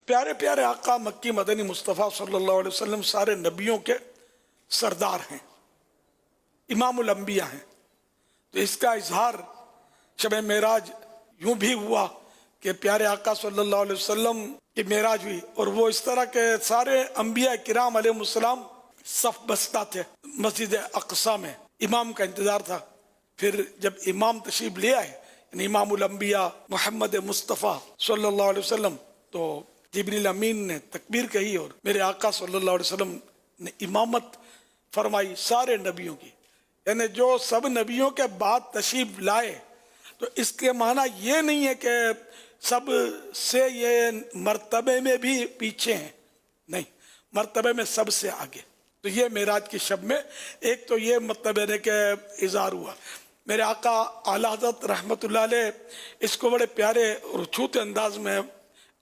پیارے پیارے آقا مکی مدنی مصطفیٰ صلی اللہ علیہ وسلم سارے نبیوں کے سردار ہیں، امام الانبیاء ہیں۔ تو اس کا اظہار شب معراج یوں بھی ہوا کہ پیارے آقا صلی اللہ علیہ وسلم کی معراج ہوئی، اور وہ اس طرح کے سارے انبیاء کرام علیہ السلام صف بستہ تھے مسجد اقصی میں، امام کا انتظار تھا۔ پھر جب امام تشریف لے آئے، یعنی امام الانبیاء محمد مصطفیٰ صلی اللہ علیہ وسلم، تو جبریل امین نے تکبیر کہی اور میرے آقا صلی اللہ علیہ وسلم نے امامت فرمائی سارے نبیوں کی، یعنی جو سب نبیوں کے بعد تشریف لائے۔ تو اس کے معنی یہ نہیں ہے کہ سب سے یہ مرتبے میں بھی پیچھے ہیں، نہیں، مرتبے میں سب سے آگے۔ تو یہ معراج کی شب میں ایک تو یہ مطلب ہے کہ اظہار ہوا۔ میرے آقا اعلیٰ حضرت رحمت اللہ علیہ اس کو بڑے پیارے اور چھوٹے انداز میں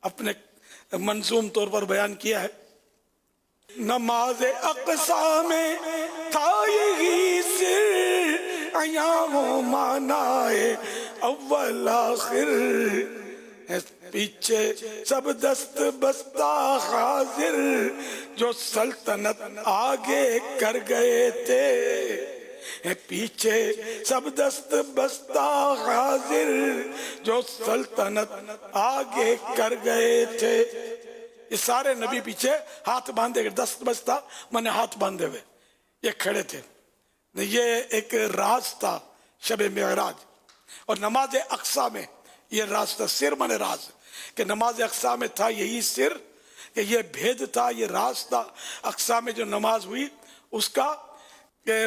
اپنے منظوم طور پر بیان کیا ہے۔ نماز اقصیٰ میں تھا یہی سر، ایام و معنی اول آخر، پیچھے سب دست بستہ حاضر، جو سلطنت آگے کر گئے تھے، پیچھے سب دست بستہ حاضر، جو سلطنت آگے کر گئے تھے۔ یہ سارے نبی پیچھے ہاتھ باندھے گئے، دست بستہ مانے ہاتھ باندھے ہوئے یہ کھڑے تھے۔ یہ ایک راز تھا شب معراج، اور نماز اقصیٰ میں یہ راز تھا، سر مانے راز، کہ نماز اقصیٰ میں تھا یہی سر، کہ یہ بھید تھا، یہ راز تھا۔ اقصیٰ میں جو نماز ہوئی اس کا کہ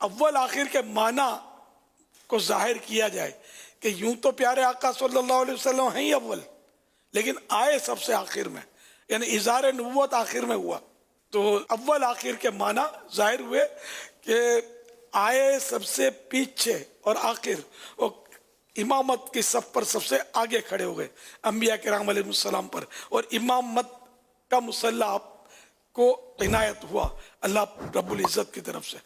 اول آخر کے معنی کو ظاہر کیا جائے، کہ یوں تو پیارے آقا صلی اللہ علیہ وسلم ہیں ہی اول، لیکن آئے سب سے آخر میں، یعنی اظہار نبوت آخر میں ہوا۔ تو اول آخر کے معنی ظاہر ہوئے کہ آئے سب سے پیچھے اور آخر، اور امامت کی صف پر سب سے آگے کھڑے ہو گئے انبیاء کرام علیہ السلام پر، اور امامت کا مسلح آپ کو عنایت ہوا اللہ رب العزت کی طرف سے۔